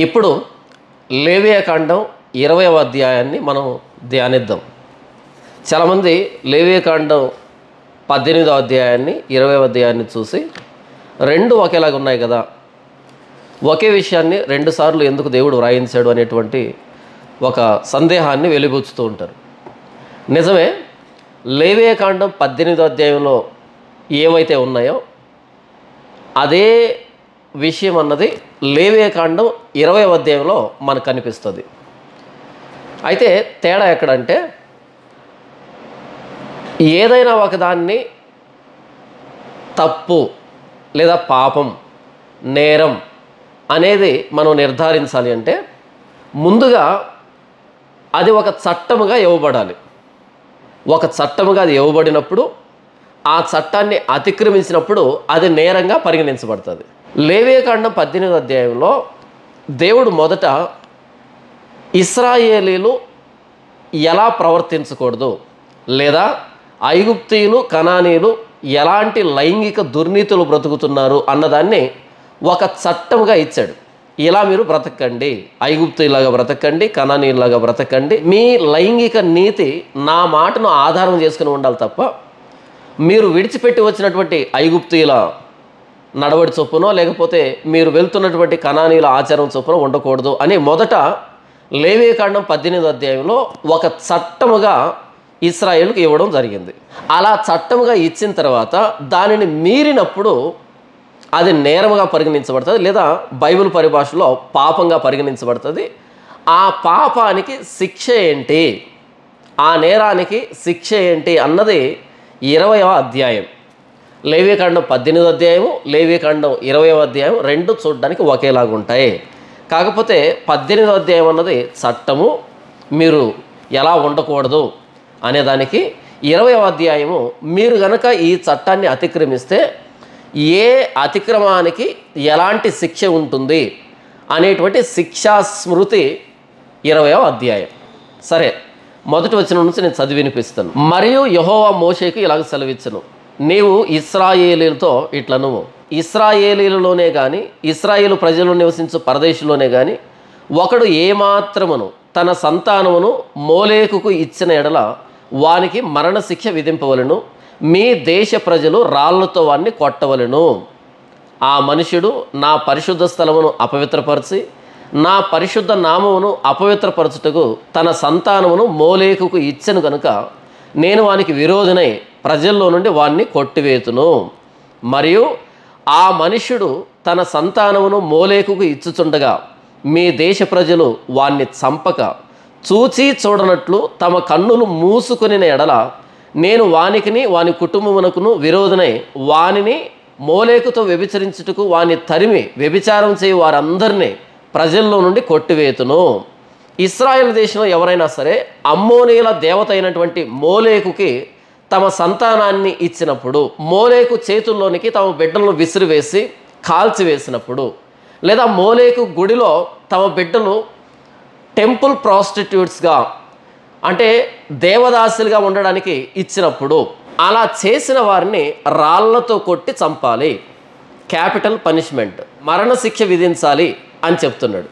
ఇప్పుడు లేవియాకాండం 20వ అధ్యాయాన్ని మనం ధ్యానిద్దాం. చాలామంది లేవియాకాండం 18వ అధ్యాయాన్ని 20వ అధ్యాయాన్ని చూసి రెండు ఒకేలాగా ఉన్నాయి కదా, ఒకే విషయాన్ని రెండుసార్లు ఎందుకు దేవుడు వ్రాయించాడు అనేటువంటి ఒక సందేహాన్ని వెలిబుచ్చుతూ ఉంటారు. నిజమే, లేవియాకాండం 18వ అధ్యాయంలో ఏవైతే ఉన్నాయో అదే విషయం అన్నది లేవియాకాండం 20వ అధ్యాయంలో మనకు కనిపిస్తుంది. అయితే తేడా ఎక్కడంటే, ఏదైనా ఒకదాన్ని తప్పు లేదా పాపం, నేరం అనేది మనం నిర్ధారించాలి అంటే ముందుగా అది ఒక చట్టముగా ఇవ్వబడాలి. ఒక చట్టముగా అది ఇవ్వబడినప్పుడు ఆ చట్టాన్ని అతిక్రమించినప్పుడు అది నేరంగా పరిగణించబడుతుంది. లేవియాకాండం 18వ అధ్యాయంలో దేవుడు మొదట ఇశ్రాయేలీలు ఎలా ప్రవర్తించకూడదు, లేదా ఐగుప్తీయులు కనానీయులు ఎలాంటి లైంగిక దుర్నీతులు బ్రతుకుతున్నారు అన్నదాన్ని ఒక చట్టముగా ఇచ్చాడు. ఇలా మీరు బ్రతకండి, ఐగుప్తీయులాగా బ్రతకండి, కనానీయులాగా బ్రతకండి, మీ లైంగిక నీతి నా మాటను ఆధారం చేసుకుని ఉండాలి తప్ప మీరు విడిచిపెట్టి వచ్చినటువంటి ఐగుప్తీయుల నడవడి చొప్పునో లేకపోతే మీరు వెళ్తున్నటువంటి కనానీయుల ఆచారం చొప్పున ఉండకూడదు అని మొదట లేవియాకాండం 18వ అధ్యాయంలో ఒక చట్టముగా ఇశ్రాయేలుకు ఇవ్వడం జరిగింది. అలా చట్టముగా ఇచ్చిన తర్వాత దానిని మీరినప్పుడు అది నేరముగా పరిగణించబడుతుంది, లేదా బైబిల్ పరిభాషలో పాపంగా పరిగణించబడుతుంది. ఆ పాపానికి శిక్ష ఏంటి, ఆ నేరానికి శిక్ష ఏంటి అన్నది 20వ అధ్యాయం. లేవియాకాండం 18వ అధ్యాయము, లేవియాకాండం 20వ అధ్యాయం రెండు చూడడానికి ఒకేలాగా ఉంటాయి. కాకపోతే 18వ అధ్యాయం అన్నది చట్టము, మీరు ఎలా ఉండకూడదు అనేదానికి, 20వ అధ్యాయము మీరు గనక ఈ చట్టాన్ని అతిక్రమిస్తే ఏ అతిక్రమానికి ఎలాంటి శిక్ష ఉంటుంది అనేటువంటి శిక్షా స్మృతి 20వ అధ్యాయం. సరే, మొదటి వచనం నుంచి నేను చదివి వినిపిస్తాను. మరియు యెహోవా మోషేకు ఇలాగ సెలవిచ్చును, నీవు ఇశ్రాయేలీలతో ఇట్లను, ఇశ్రాయేలీలలోనే కానీ ఇశ్రాయేలు ప్రజలు నివసించు పరదేశంలోనే కానీ ఒకడు ఏమాత్రమును తన సంతానమును మోలేకుకు ఇచ్చిన ఎడల వానికి మరణశిక్ష విధింపవలెను. మీ దేశ ప్రజలు రాళ్లతో వాన్ని కొట్టవలెను. ఆ మనుష్యుడు నా పరిశుద్ధ స్థలమును అపవిత్రపరిచి నా పరిశుద్ధ నామమును అపవిత్రపరచుటకు తన సంతానమును మోలేకుకు ఇచ్చెను కనుక నేను వానికి విరోధినై ప్రజల్లో నుండి వాన్ని కొట్టివేతును. మరియు ఆ మనుష్యుడు తన సంతానమును మోలేకుకు ఇచ్చుచుండగా మీ దేశ ప్రజలు వాన్ని చంపక చూచి చూడనట్లు తమ కన్నులు మూసుకుని ఎడల నేను వానికిని వాని కుటుంబమునకును విరోధనై వానిని మోలేకుతో వ్యభిచరించుటకు వాని తరిమి వ్యభిచారం చేయు వారందరినీ ప్రజల్లో నుండి కొట్టివేతును. ఇశ్రాయేల్ దేశంలో ఎవరైనా సరే అమ్మోనీయుల దేవత అయినటువంటి మోలేకుకి తమ సంతానాన్ని ఇచ్చినప్పుడు, మోలేకు చేతుల్లోనికి తమ బిడ్డలను విసిరివేసి కాల్చివేసినప్పుడు, లేదా మోలేకు గుడిలో తమ బిడ్డలు టెంపుల్ ప్రాస్టిట్యూట్స్గా అంటే దేవదాసులుగా ఉండడానికి ఇచ్చినప్పుడు, అలా చేసిన వారిని రాళ్లతో కొట్టి చంపాలి, క్యాపిటల్ పనిష్మెంట్, మరణశిక్ష విధించాలి అని చెప్తున్నాడు.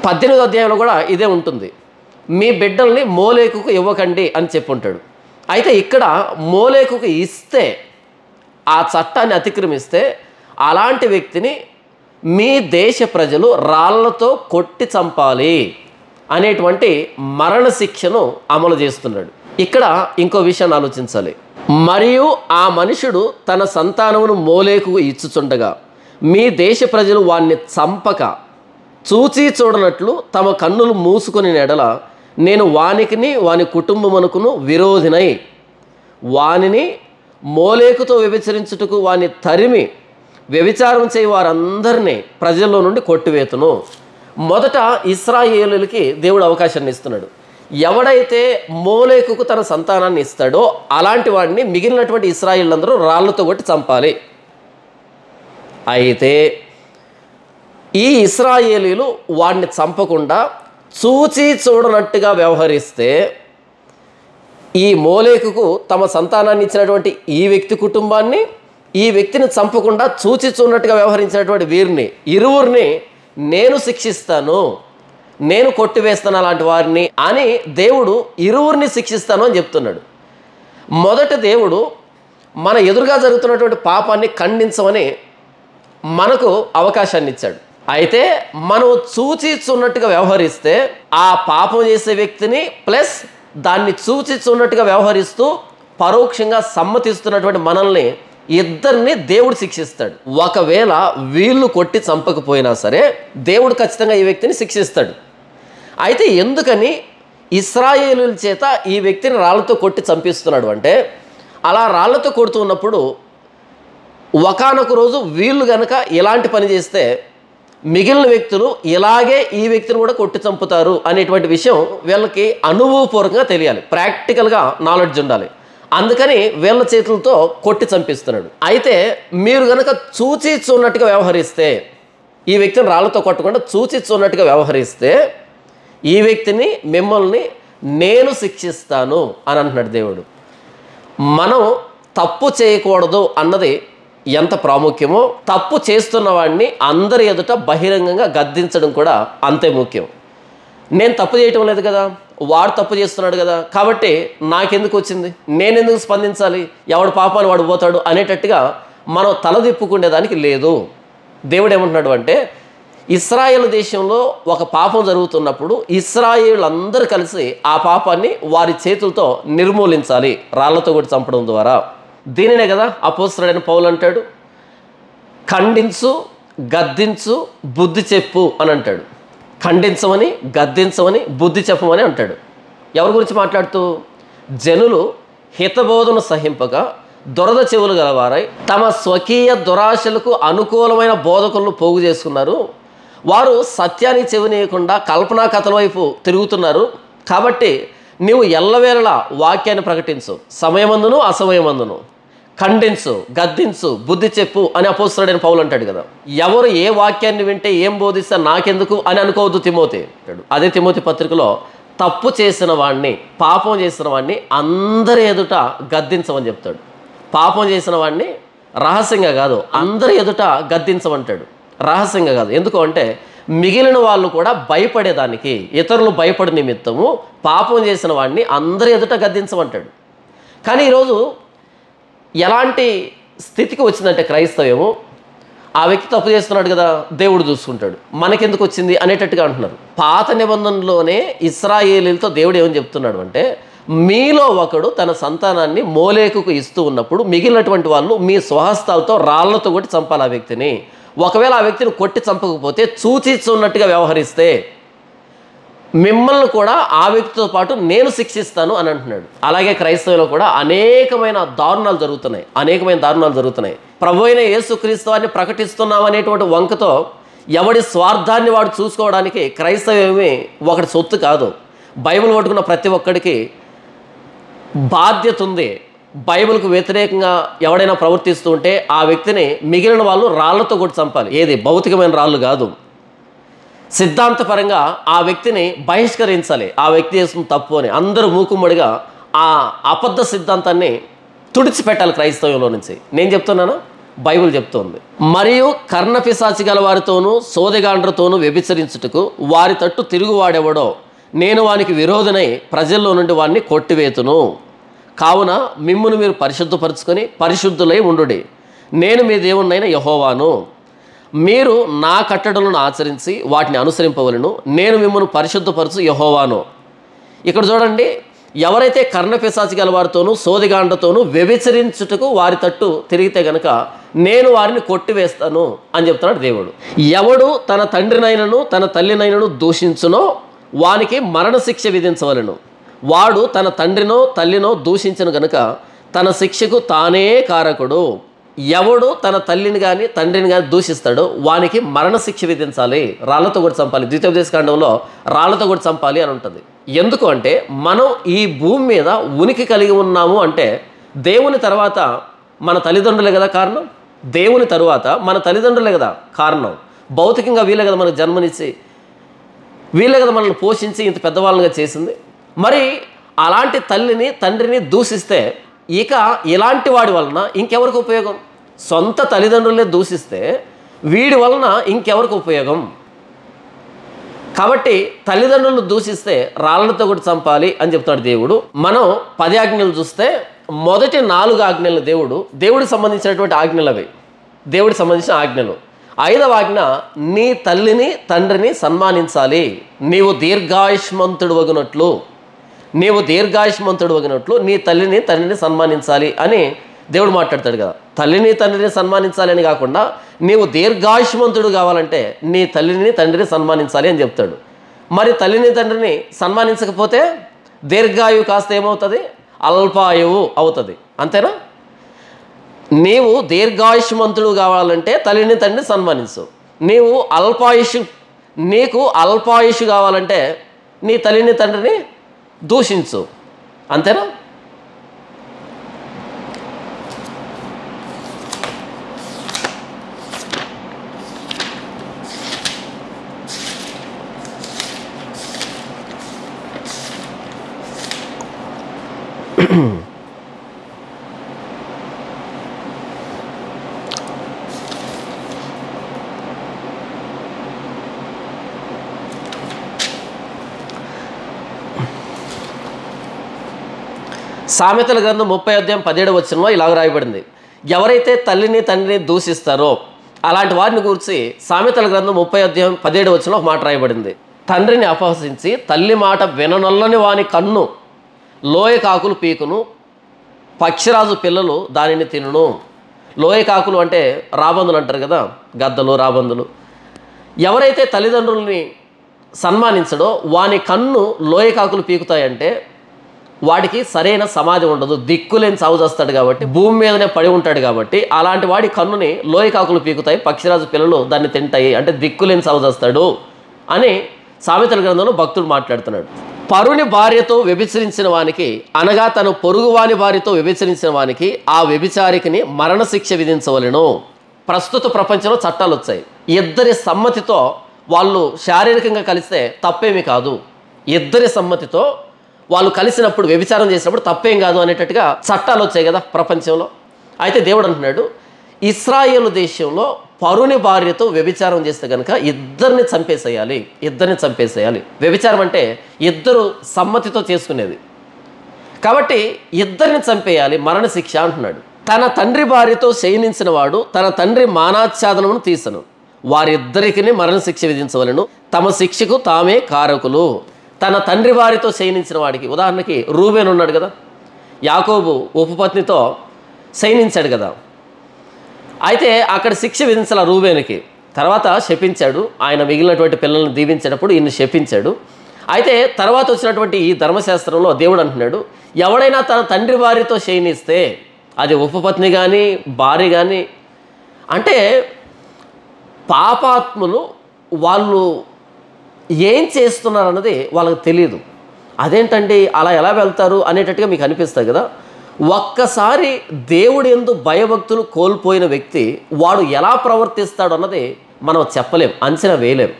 18వ అధ్యాయంలో కూడా ఇదే ఉంటుంది. మీ బిడ్డల్ని మోలేకుకు ఇవ్వకండి అని చెప్పుంటాడు. అయితే ఇక్కడ మోలేకుకు ఇస్తే, ఆ చట్టాన్ని అతిక్రమిస్తే అలాంటి వ్యక్తిని మీ దేశ ప్రజలు రాళ్లతో కొట్టి చంపాలి అనేటువంటి మరణశిక్షను అమలు చేస్తున్నాడు. ఇక్కడ ఇంకో విషయాన్ని ఆలోచించాలి. మరియు ఆ మనుషుడు తన సంతానమును మోలేకుకు ఇచ్చుచుండగా మీ దేశ ప్రజలు వాన్ని చంపక చూచి చూడనట్లు తమ కన్నులు మూసుకొని ఎడల నేను వానికిని వాని కుటుంబమునకును విరోధినై వానిని మోలేకుతో వ్యభిచరించుటకు వాని తరిమి వ్యభిచారం చేయి వారందరినీ ప్రజల్లో నుండి కొట్టివేతును. మొదట ఇశ్రాయేలులకి దేవుడు అవకాశాన్ని ఇస్తున్నాడు. ఎవడైతే మోలేకుకు తన సంతానాన్ని ఇస్తాడో అలాంటి వాడిని మిగిలినటువంటి ఇశ్రాయేలులందరూ రాళ్లతో కొట్టి చంపాలి. అయితే ఈ ఇశ్రాయేలీలు వాడిని చంపకుండా చూచి చూడనట్టుగా వ్యవహరిస్తే ఈ మోలేకుకు తమ సంతానాన్ని ఇచ్చినటువంటి ఈ వ్యక్తి కుటుంబాన్ని ఈ వ్యక్తిని చంపకుండా చూచిచున్నట్టుగా వ్యవహరించినటువంటి వీరిని ఇరువురిని నేను శిక్షిస్తాను, నేను కొట్టివేస్తాను అలాంటి వారిని అని దేవుడు ఇరువురిని శిక్షిస్తాను అని చెప్తున్నాడు. మొదట దేవుడు మన ఎదురుగా జరుగుతున్నటువంటి పాపాన్ని ఖండించమని మనకు అవకాశాన్ని ఇచ్చాడు. అయితే మనం చూచిచున్నట్టుగా వ్యవహరిస్తే ఆ పాపం చేసే వ్యక్తిని ప్లస్ దాన్ని చూచిచున్నట్టుగా వ్యవహరిస్తూ పరోక్షంగా సమ్మతిస్తున్నటువంటి మనల్ని ఇద్దరిని దేవుడు శిక్షిస్తాడు. ఒకవేళ వీళ్ళు కొట్టి చంపకపోయినా సరే దేవుడు ఖచ్చితంగా ఈ వ్యక్తిని శిక్షిస్తాడు. అయితే ఎందుకని ఇశ్రాయేలుల చేత ఈ వ్యక్తిని రాళ్లతో కొట్టి చంపిస్తున్నాడు అంటే, అలా రాళ్లతో కొడుతూ ఉన్నప్పుడు ఒకానొక రోజు వీళ్ళు గనక ఇలాంటి పని చేస్తే మిగిలిన వ్యక్తులు ఇలాగే ఈ వ్యక్తిని కూడా కొట్టి చంపుతారు అనేటువంటి విషయం వీళ్ళకి అనుభవపూర్వకంగా తెలియాలి, ప్రాక్టికల్గా నాలెడ్జ్ ఉండాలి. అందుకని వీళ్ళ చేతులతో కొట్టి చంపిస్తున్నాడు. అయితే మీరు గనక చూచిచున్నట్టుగా వ్యవహరిస్తే, ఈ వ్యక్తిని రాళ్లతో కొట్టకుండా చూచిచున్నట్టుగా వ్యవహరిస్తే ఈ వ్యక్తిని మిమ్మల్ని నేను శిక్షిస్తాను అని అంటున్నాడు దేవుడు. మనం తప్పు చేయకూడదు అన్నది ఎంత ప్రాముఖ్యమో తప్పు చేస్తున్న వాడిని అందరి ఎదుట బహిరంగంగా గద్దించడం కూడా అంతే ముఖ్యం. నేను తప్పు చేయటం లేదు కదా, వాడు తప్పు చేస్తున్నాడు కదా, కాబట్టి నాకెందుకు వచ్చింది, నేనెందుకు స్పందించాలి, ఎవడు పాపాన్ని వాడు పోతాడు అనేటట్టుగా మనం తలదిప్పుకునేదానికి లేదు. దేవుడు ఏమంటున్నాడు అంటే, ఇశ్రాయేలు దేశంలో ఒక పాపం జరుగుతున్నప్పుడు ఇశ్రాయేలులందరూ కలిసి ఆ పాపాన్ని వారి చేతులతో నిర్మూలించాలి, రాళ్లతో కూడా చంపడం ద్వారా. దీనినే కదా అపోస్తలుడైన పౌలు అంటాడు, ఖండించు, గద్దించు, బుద్ధి చెప్పు అని అంటాడు. ఖండించమని, గద్దించమని, బుద్ధి చెప్పమని అంటాడు. ఎవరి గురించి మాట్లాడుతూ? జనులు హితబోధను సహింపక దురద చెవులు గలవారై తమ స్వకీయ దురాశలకు అనుకూలమైన బోధకులను పోగు చేసుకున్నారు. వారు సత్యానికి చెవినీయకుండా కల్పనా కథల వైపు తిరుగుతున్నారు. కాబట్టి నీవు ఎల్లవేళలా వాక్యాన్ని ప్రకటించు, సమయమందును అసమయమందును ఖండించు, గద్దించు, బుద్ధి చెప్పు అని అపోస్తలుడైన పౌలు అంటాడు కదా. ఎవరు ఏ వాక్యాన్ని వింటే ఏం బోధిస్తే నాకెందుకు అని అనుకోవద్దు తిమోతి అంటాడు. అదే తిమోతి పత్రికలో తప్పు చేసిన వాడిని, పాపం చేసిన వాడిని అందరి ఎదుట గద్దించమని చెప్తాడు. పాపం చేసిన వాడిని రహస్యంగా కాదు, అందరి ఎదుట గద్దించమంటాడు, రహస్యంగా కాదు. ఎందుకు అంటే మిగిలిన వాళ్ళు కూడా భయపడేదానికి, ఇతరులు భయపడే నిమిత్తము పాపం చేసిన వాడిని అందరి ఎదుట గద్దించమంటాడు. కానీ ఈరోజు ఎలాంటి స్థితికి వచ్చిందంటే క్రైస్తవ్యము, ఆ వ్యక్తి తప్పు చేస్తున్నాడు కదా, దేవుడు చూసుకుంటాడు, మనకెందుకు వచ్చింది అనేటట్టుగా అంటున్నారు. పాత నిబంధనలోనే ఇశ్రాయేలీలతో దేవుడు ఏమని చెప్తున్నాడు అంటే, మీలో ఒకడు తన సంతానాన్ని మోలేకుకు ఇస్తూ ఉన్నప్పుడు మిగిలినటువంటి వాళ్ళు మీ స్వహస్తాలతో రాళ్లతో కొట్టి చంపాలి ఆ వ్యక్తిని. ఒకవేళ ఆ వ్యక్తిని కొట్టి చంపకపోతే చూచిచున్నట్టుగా వ్యవహరిస్తే మిమ్మల్ని కూడా ఆ వ్యక్తితో పాటు నేను శిక్షిస్తాను అని అంటున్నాడు. అలాగే క్రైస్తవులో కూడా అనేకమైన దారుణాలు జరుగుతున్నాయి. ప్రభు అయిన యేసుక్రీస్తు వారిని ప్రకటిస్తున్నాం అనేటువంటి వంకతో ఎవడి స్వార్థాన్ని వాడు చూసుకోవడానికి క్రైస్తవమే ఒకటి సొత్తు కాదు. బైబిల్ పట్టుకున్న ప్రతి ఒక్కడికి బాధ్యత ఉంది. బైబిల్కు వ్యతిరేకంగా ఎవడైనా ప్రవర్తిస్తూ ఉంటే ఆ వ్యక్తిని మిగిలిన వాళ్ళు రాళ్లతో కొట్టి చంపాలి. ఏది భౌతికమైన రాళ్ళు కాదు, సిద్ధాంతపరంగా ఆ వ్యక్తిని బహిష్కరించాలి. ఆ వ్యక్తి చేస్తున్న తప్పు అని అందరూ మూకుమ్మడిగా ఆ అబద్ధ సిద్ధాంతాన్ని తుడిచిపెట్టాలి క్రైస్తవంలో నుంచి. నేను చెప్తున్నాను, బైబిల్ చెప్తోంది. మరియు కర్ణపిశాచి గల వారితోనూ సోదెగాండ్రతోనూ వ్యభిచరించుటకు వారి తట్టు తిరుగువాడెవడో నేను వానికి విరోధనై ప్రజల్లో నుండి వాడిని కొట్టివేతును. కావున మిమ్మును మీరు పరిశుద్ధపరచుకొని పరిశుద్ధులై ఉండుడి. నేను మీ దేవుణ్ణైన యెహోవాను. మీరు నా కట్టడలను ఆచరించి వాటిని అనుసరింపవలను. నేను మిమ్మల్ని పరిశుద్ధపరచు యెహోవాను. ఇక్కడ చూడండి, ఎవరైతే కర్ణపిశాచి గల వారితోనూ సోదిగాండ్రతోనూ వ్యభిచరించుటకు వారి తట్టు తిరిగితే గనక నేను వారిని కొట్టివేస్తాను అని చెప్తున్నాడు దేవుడు. ఎవడు తన తండ్రినైనను తన తల్లినైనను దూషించునో వానికి మరణశిక్ష విధించవలను. వాడు తన తండ్రినో తల్లినో దూషించను గనుక తన శిక్షకు తానే కారకుడు. ఎవడు తన తల్లిని కానీ తండ్రిని కానీ దూషిస్తాడో వానికి మరణశిక్ష విధించాలి, రాళ్లతో కూడా చంపాలి. ద్వితీయోపదేశకాండంలో రాళ్లతో కూడా చంపాలి అని ఉంటుంది. ఎందుకు అంటే మనం ఈ భూమి మీద ఉనికి కలిగి ఉన్నాము అంటే దేవుని తర్వాత మన తల్లిదండ్రులే కదా కారణం. దేవుని తరువాత మన తల్లిదండ్రులే కదా కారణం. భౌతికంగా వీళ్ళే కదా మనకు జన్మనిచ్చి, వీళ్ళే కదా మనల్ని పోషించి ఇంత పెద్దవాళ్ళగా చేసింది. మరి అలాంటి తల్లిని తండ్రిని దూషిస్తే ఇక ఇలాంటి వాడి వలన ఇంకెవరికి ఉపయోగం? సొంత తల్లిదండ్రులే దూషిస్తే వీడి వలన ఇంకెవరికి ఉపయోగం? కాబట్టి తల్లిదండ్రులను దూషిస్తే రాళ్ళతో కూడా చంపాలి అని చెప్తాడు దేవుడు. మనం 10 ఆజ్ఞలు చూస్తే మొదటి 4 ఆజ్ఞలు దేవుడికి సంబంధించినటువంటి ఆజ్ఞలు అవి, దేవుడికి సంబంధించిన ఆజ్ఞలు. 5వ ఆజ్ఞ, నీ తల్లిని తండ్రిని సన్మానించాలి, నీవు దీర్ఘాయుష్మంతుడు వగినట్లు నీ తల్లిని తండ్రిని సన్మానించాలి అని దేవుడు మాట్లాడతాడు కదా. తల్లిని తండ్రిని సన్మానించాలి అని కాకుండా నీవు దీర్ఘాయుష్మంతుడు కావాలంటే నీ తల్లిని తండ్రిని సన్మానించాలి అని చెప్తాడు. మరి తల్లిని తండ్రిని సన్మానించకపోతే దీర్ఘాయువు కాస్త ఏమవుతుంది? అల్పాయువు అవుతుంది. అంతేనా? నీవు దీర్ఘాయుష్మంతుడు కావాలంటే తల్లిని తండ్రిని సన్మానించు. నీకు అల్పాయుష్ కావాలంటే నీ తల్లిని తండ్రిని దూషించు. అంతేనా? సామెతల గ్రంథం 30:17 ఇలాగ రాయబడింది, ఎవరైతే తల్లిని తండ్రిని దూషిస్తారో అలాంటి వారిని గురించి సామెతల గ్రంథం 30:17 ఒక మాట రాయబడింది, తండ్రిని అపహసించి తల్లి మాట విననొల్లని వాని కన్ను లోయ కాకులు పీకును, పక్షిరాజు పిల్లలు దానిని తినును. లోయ కాకులు అంటే రాబందులు అంటారు కదా, గద్దలు రాబందులు. ఎవరైతే తల్లిదండ్రుల్ని సన్మానించడో వాని కన్ను లోయ కాకులు పీకుతాయంటే వాడికి సరైన సమాధి ఉండదు, దిక్కులేని సాగు చేస్తాడు కాబట్టి, భూమి మీదనే పడి ఉంటాడు కాబట్టి అలాంటి వాడి కన్నుని లోయ కాకులు పీకుతాయి, పక్షిరాజు పిల్లలు దాన్ని తింటాయి, అంటే దిక్కులేని సాగు చేస్తాడు అని సామెతల గ్రంథంలో భక్తుడు మాట్లాడుతున్నాడు. పరుని భార్యతో వ్యభిచరించిన వానికి, అనగా తను పొరుగువాని భార్యతో వ్యభిచరించిన వానికి ఆ వ్యభిచారికిని మరణశిక్ష విధించవలెను. ప్రస్తుత ప్రపంచంలో చట్టాలు వచ్చాయి, ఇద్దరి సమ్మతితో వాళ్ళు శారీరకంగా కలిస్తే తప్పేమీ కాదు, ఇద్దరి సమ్మతితో వాళ్ళు కలిసినప్పుడు వ్యభిచారం చేసినప్పుడు తప్పేం కాదు అనేటట్టుగా చట్టాలు వచ్చాయి కదా ప్రపంచంలో. అయితే దేవుడు అంటున్నాడు, ఇశ్రాయేలు దేశంలో పరుని భార్యతో వ్యభిచారం చేస్తే కనుక ఇద్దరిని చంపేసేయాలి. వ్యభిచారం అంటే ఇద్దరు సమ్మతితో చేసుకునేది కాబట్టి ఇద్దరిని చంపేయాలి, మరణశిక్ష అంటున్నాడు. తన తండ్రి భార్యతో శయనించిన వాడు తన తండ్రి మానాచ్ఛాదనమును తీసను, వారిద్దరికి మరణశిక్ష విధించవలెను, తమ శిక్షకు తామే కారకులు. తన తండ్రి వారితో శయనించిన వాడికి, ఉదాహరణకి రూబేన్ ఉన్నాడు కదా, యాకోబు ఉపపత్నితో శయనించాడు కదా, అయితే అక్కడ శిక్ష విధించాల రూబేనుకి. తర్వాత శపించాడు, ఆయన మిగిలినటువంటి పిల్లల్ని దీవించేటప్పుడు ఈయన శపించాడు. అయితే తర్వాత వచ్చినటువంటి ఈ ధర్మశాస్త్రంలో దేవుడు అంటున్నాడు, ఎవడైనా తన తండ్రి వారితో శయనిస్తే, అది ఉపపత్ని కానీ భార్య కానీ, అంటే పాపాత్ములు వాళ్ళు ఏం చేస్తున్నారు అన్నది వాళ్ళకి తెలియదు. అదేంటండి అలా ఎలా వెళ్తారు అనేటట్టుగా మీకు అనిపిస్తుంది కదా. ఒక్కసారి దేవుడి యందు భయభక్తులు కోల్పోయిన వ్యక్తి వాడు ఎలా ప్రవర్తిస్తాడు అన్నది మనం చెప్పలేం, అంచనా వేయలేం.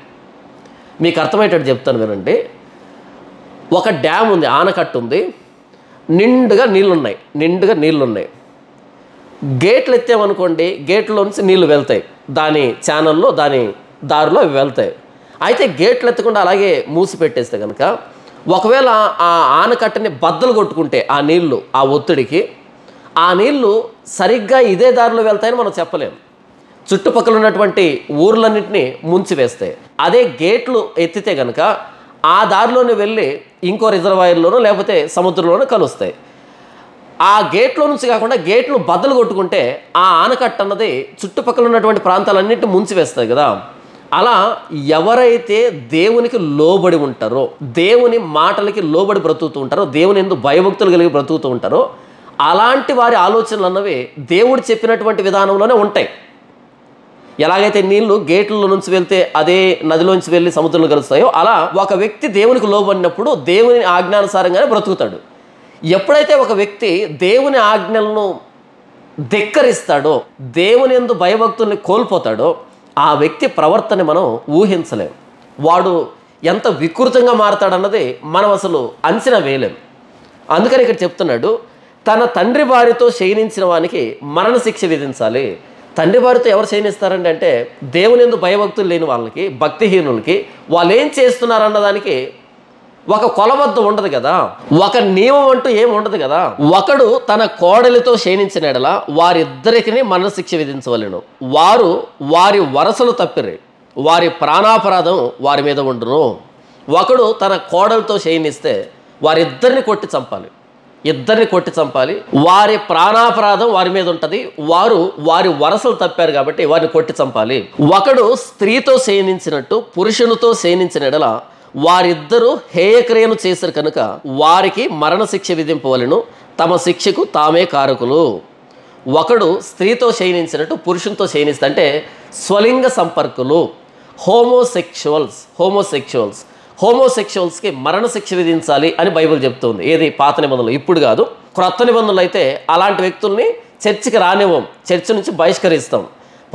మీకు అర్థమయ్యేటట్టు చెప్తాను వినండి. ఒక డ్యామ్ ఉంది, ఆనకట్ట ఉంది, నిండుగా నీళ్ళున్నాయి. గేట్లు ఎత్తామనుకోండి, గేట్లో నుంచి నీళ్లు వెళ్తాయి, దాని ఛానల్లో దాని దారిలో అవి వెళ్తాయి. అయితే గేట్లు ఎత్తకుండా అలాగే మూసి పెట్టేస్తే కనుక ఒకవేళ ఆ ఆనకట్టని బద్దలు కొట్టుకుంటే ఆ నీళ్లు, ఆ ఒత్తిడికి ఆ నీళ్లు సరిగ్గా ఇదే దారిలో వెళ్తాయని మనం చెప్పలేము. చుట్టుపక్కల ఉన్నటువంటి ఊర్లన్నింటినీ ముంచివేస్తాయి. అదే గేట్లు ఎత్తితే కనుక ఆ దారిలోనే వెళ్ళి ఇంకో రిజర్వాయర్లోనో లేకపోతే సముద్రంలోనో కలుస్తాయి. ఆ గేట్లో నుంచి కాకుండా గేట్లు బద్దలు కొట్టుకుంటే ఆ ఆనకట్ట అన్నది చుట్టుపక్కల ఉన్నటువంటి ప్రాంతాలన్నింటినీ ముంచివేస్తాయి కదా. అలా ఎవరైతే దేవునికి లోబడి ఉంటారో, దేవుని మాటలకి లోబడి బ్రతుకుతూ ఉంటారో, దేవుని యందు భయభక్తులు కలిగి బ్రతుకుతూ ఉంటారో, అలాంటి వారి ఆలోచనలు అన్నవి దేవుడు చెప్పినటువంటి విధానంలోనే ఉంటాయి. ఎలాగైతే నీళ్లు గేట్ల నుంచి వెళ్తే అదే నదిలోంచి వెళ్ళి సముద్రంలో కలుస్తాయో, అలా ఒక వ్యక్తి దేవునికి లోబడినప్పుడు దేవుని ఆజ్ఞానుసారంగానే బ్రతుకుతాడు. ఎప్పుడైతే ఒక వ్యక్తి దేవుని ఆజ్ఞలను ధిక్కరిస్తాడో, దేవుని యందు భయభక్తుల్ని కోల్పోతాడో, ఆ వ్యక్తి ప్రవర్తన మనం ఊహించలేం. వాడు ఎంత వికృతంగా మారతాడన్నది మనం అసలు అంచనా వేయలేం. అందుకని ఇక్కడ చెప్తున్నాడు, తన తండ్రి భార్యతో శయనించిన వానికి మరణశిక్ష విధించాలి. తండ్రి భార్యతో ఎవరు శయనిస్తారండి అంటే దేవుని యందు భయభక్తులు లేని వాళ్ళకి, భక్తిహీనులకి వాళ్ళు ఏం చేస్తున్నారు అన్నదానికి ఒక కొలబద్ద ఉండదు కదా, ఒక నియమం అంటూ ఏమి ఉండదు కదా. ఒకడు తన కోడలితో శయనించిన ఎడల వారిద్దరికి మరణశిక్ష విధించవలెను. వారు వారి వరసలు తప్పిరి, వారి ప్రాణాపరాధం వారి మీద ఉండును. ఒకడు తన కోడలతో శయనిస్తే వారిద్దరిని కొట్టి చంపాలి, ఇద్దరిని కొట్టి చంపాలి. వారి ప్రాణాపరాధం వారి మీద ఉంటుంది, వారు వారి వరసలు తప్పారు కాబట్టి వారిని కొట్టి చంపాలి. ఒకడు స్త్రీతో శయనించినట్టు పురుషునితో శయనించిన ఎడల వారిద్దరూ హేయక్రియను చేశారు కనుక వారికి మరణశిక్ష విధింపవలెను, తమ శిక్షకు తామే కారకులు. ఒకడు స్త్రీతో శయనించినట్టు పురుషునితో శయనిస్తే అంటే స్వలింగ సంపర్కులు, హోమోసెక్షువల్స్కి మరణశిక్ష విధించాలి అని బైబిల్ చెప్తుంది. ఏది? పాత నిబంధనలు, ఇప్పుడు కాదు. క్రొత్త నిబంధనలు అయితే అలాంటి వ్యక్తుల్ని చర్చికి రానివ్వం, చర్చి నుంచి బహిష్కరిస్తాం.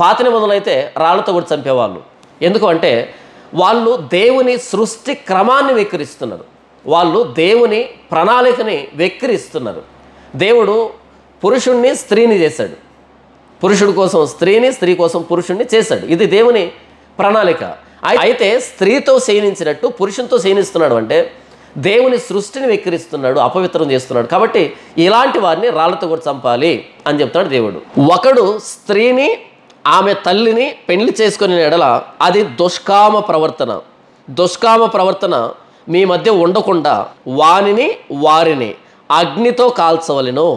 పాత నిబంధనలు అయితే రాళ్లతో కూడా చంపేవాళ్ళు. ఎందుకు అంటే వాళ్ళు దేవుని సృష్టి క్రమాన్ని వెక్కిరిస్తున్నారు, వాళ్ళు దేవుని ప్రణాళికని వెక్కిరిస్తున్నారు. దేవుడు పురుషుణ్ణి స్త్రీని చేశాడు, పురుషుడి కోసం స్త్రీని, స్త్రీ కోసం పురుషుణ్ణి చేశాడు. ఇది దేవుని ప్రణాళిక. అయితే స్త్రీతో శయనించినట్టు పురుషునితో శయనిస్తున్నాడు అంటే దేవుని సృష్టిని వెక్కిరిస్తున్నాడు, అపవిత్రం చేస్తున్నాడు. కాబట్టి ఇలాంటి వారిని రాళ్లతో కూడా చంపాలి అని చెప్తున్నాడు దేవుడు. ఒకడు స్త్రీని, ఆమె తల్లిని పెళ్లి చేసుకునే ఎడల అది దుష్కామ ప్రవర్తన మీ మధ్య ఉండకుండా వారిని అగ్నితో కాల్చవలెను.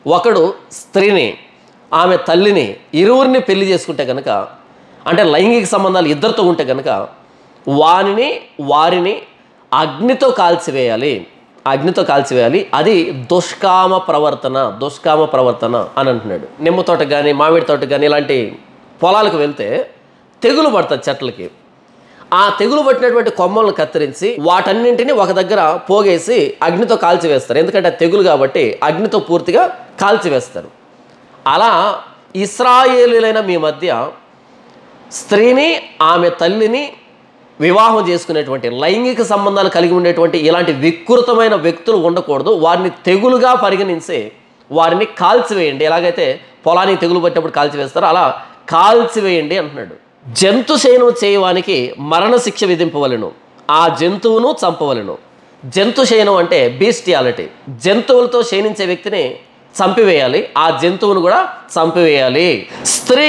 ఒకడు స్త్రీని, ఆమె తల్లిని, ఇరువురిని పెళ్లి చేసుకుంటే కనుక, అంటే లైంగిక సంబంధాలు ఇద్దరితో ఉంటే కనుక వారిని అగ్నితో కాల్చివేయాలి. అది దుష్కామ ప్రవర్తన అని అంటున్నాడు. నిమ్మ తోట కానీ, మామిడి తోట కానీ ఇలాంటి పొలాలకు వెళ్తే తెగులు పడుతుంది చెట్లకి. ఆ తెగులు పట్టినటువంటి కొమ్మలను కత్తిరించి వాటన్నింటినీ ఒక దగ్గర పోగేసి అగ్నితో కాల్చివేస్తారు. ఎందుకంటే తెగులు కాబట్టి అగ్నితో పూర్తిగా కాల్చివేస్తారు. అలా ఇశ్రాయేలీయులైన మీ మధ్య స్త్రీని, ఆమె తల్లిని వివాహం చేసుకునేటువంటి, లైంగిక సంబంధాలు కలిగి ఉండేటువంటి ఇలాంటి వికృతమైన వ్యక్తులు ఉండకూడదు. వారిని తెగులుగా పరిగణించి వారిని కాల్చివేయండి. ఎలాగైతే పొలానికి తెగులు పట్టినప్పుడు కాల్చివేస్తారో అలా కాల్చివేయండి అంటున్నాడు. జంతు శయనం చేయవానికి మరణశిక్ష విధింపవలెను, ఆ జంతువును చంపవలెను. జంతు శయనం అంటే బీస్టియాలిటీ, జంతువులతో శయనించే వ్యక్తిని చంపివేయాలి, ఆ జంతువును కూడా చంపివేయాలి. స్త్రీ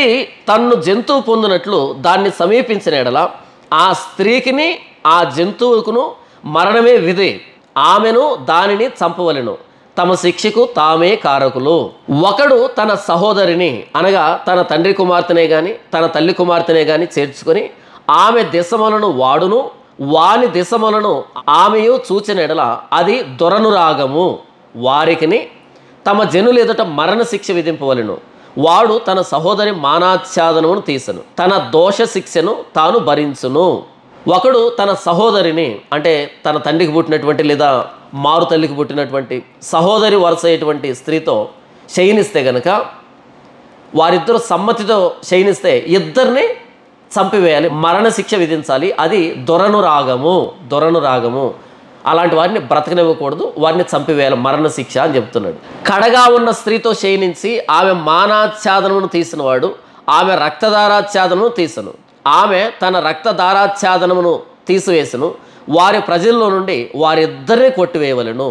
తన్ను జంతువు పొందినట్లు దాన్ని సమీపించిన ఎడల ఆ స్త్రీకిని ఆ జంతువుకును మరణమే విధి, ఆమెను దానిని చంపవలెను, తమ శిక్షకు తామే కారకులు. ఒకడు తన సహోదరిని, అనగా తన తండ్రి కుమార్తెనే కానీ తన తల్లి కుమార్తెనే కానీ చేర్చుకొని ఆమె దిశములను వాడును, వాని దిశములను ఆమెయు చూచిన ఎడల అది దొరనురాగము, వారికిని తమ జనులు ఎదుట మరణశిక్ష విధింపవలెను. వాడు తన సహోదరి మానాచ్ఛాదనమును తీసను, తన దోష శిక్షను తాను భరించును. ఒకడు తన సహోదరిని, అంటే తన తండ్రికి పుట్టినటువంటి లేదా మారు తల్లికి పుట్టినటువంటి సహోదరి వరుస అయ్యేటువంటి స్త్రీతో శయనిస్తే గనక, వారిద్దరూ సమ్మతితో శయనిస్తే ఇద్దరిని చంపివేయాలి, మరణశిక్ష విధించాలి. అది దొరనురాగము. అలాంటి వారిని బ్రతకనివ్వకూడదు, వారిని చంపివేయాలి, మరణశిక్ష అని చెప్తున్నాడు. కడగా ఉన్న స్త్రీతో శయనించి ఆమె మానాచ్ఛాదనమును తీసినవాడు ఆమె రక్తధారాచ్ఛాదనమును తీసను, ఆమె తన రక్తధారాచ్ఛాదనమును తీసివేసను, వారి ప్రజల్లో నుండి వారిద్దరిని కొట్టివేయవలెను.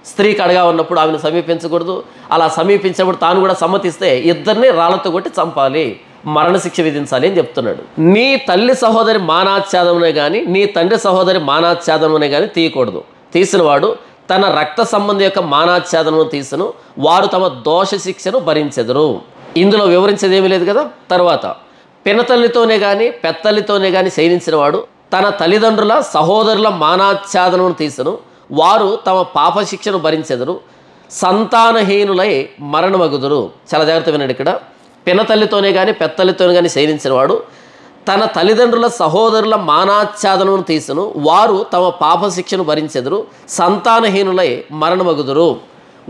స్త్రీ కడగా ఉన్నప్పుడు ఆమెను సమీపించకూడదు, అలా సమీపించినప్పుడు తాను కూడా సమ్మతిస్తే ఇద్దరిని రాళ్లతో కొట్టి చంపాలి, మరణశిక్ష విధించాలి అని చెప్తున్నాడు. నీ తల్లి సహోదరి మానాచ్ఛాదమునే కానీ నీ తండ్రి సహోదరి మానాచ్ఛాదమునే కానీ తీయకూడదు. తీసినవాడు తన రక్త సంబంధి యొక్క మానాచ్ఛాదనము తీసను, వారు తమ దోష శిక్షను భరించెదరు. ఇందులో వివరించేది ఏమీ లేదు కదా. తర్వాత పినతల్లితోనే కానీ పెత్తల్లితోనే కానీ శయనించిన వాడు తన తల్లిదండ్రుల సహోదరుల మానాచ్ఛాదనమును తీసను, వారు తమ పాప శిక్షను భరించెదరు, సంతానహీనులై మరణమగుదురు. చాలా జాగ్రత్త వినండి. ఇక్కడ పినతల్లితోనే కానీ పెత్తల్లితోనే కానీ శయనించిన వాడు తన తల్లిదండ్రుల సహోదరుల మానాచ్ఛాదనమును తీసను, వారు తమ పాప శిక్షను భరించెదరు, సంతానహీనులై మరణమగుదురు.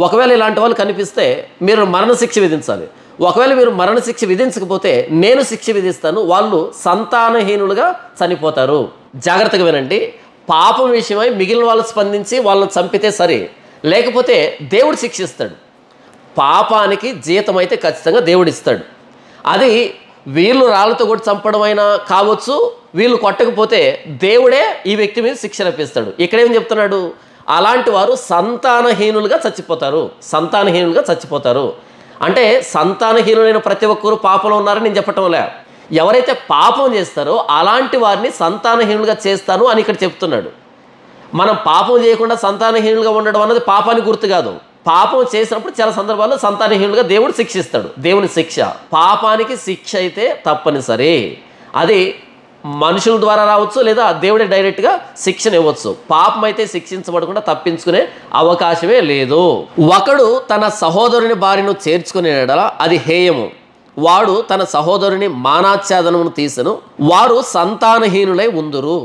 ఒకవేళ ఇలాంటి వాళ్ళు కనిపిస్తే మీరు మరణశిక్ష విధించాలి. ఒకవేళ మీరు మరణశిక్ష విధించకపోతే నేను శిక్ష విధిస్తాను, వాళ్ళు సంతానహీనులుగా చనిపోతారు. జాగ్రత్తగా వినండి. పాపం విషయమై మిగిలిన వాళ్ళు స్పందించి వాళ్ళని చంపితే సరే, లేకపోతే దేవుడు శిక్షిస్తాడు. పాపానికి జీతం అయితే ఖచ్చితంగా దేవుడు ఇస్తాడు. అది వీళ్ళు రాళ్ళతో కొట్టి చంపడం అయినా కావచ్చు, వీళ్ళు కొట్టకపోతే దేవుడే ఈ వ్యక్తి మీద శిక్ష రప్పిస్తాడు. ఇక్కడేం చెప్తున్నాడు, అలాంటి వారు సంతానహీనులుగా చచ్చిపోతారు. సంతానహీనులుగా చచ్చిపోతారు అంటే సంతానహీనులైన ప్రతి ఒక్కరు పాపంలో ఉన్నారని నేను చెప్పటం లే. ఎవరైతే పాపం చేస్తారో అలాంటి వారిని సంతానహీనులుగా చేస్తాను అని ఇక్కడ చెప్తున్నాడు. మనం పాపం చేయకుండా సంతానహీనులుగా ఉండడం అన్నది పాపానికి గుర్తు కాదు. పాపం చేసినప్పుడు చాలా సందర్భాల్లో సంతానహీనులుగా దేవుడు శిక్షిస్తాడు. దేవుని శిక్ష, పాపానికి శిక్ష అయితే తప్పనిసరి. అది మనుషుల ద్వారా రావచ్చు, లేదా దేవుడే డైరెక్ట్గా శిక్షణ ఇవ్వచ్చు. పాపం అయితే శిక్షించబడకుండా తప్పించుకునే అవకాశమే లేదు. ఒకడు తన సహోదరుని భార్యను చేర్చుకునే యెడల అది హేయము. వాడు తన సహోదరుని మానాచ్ఛాదనమును తీసెను, వారు సంతానహీనులై ఉందురు.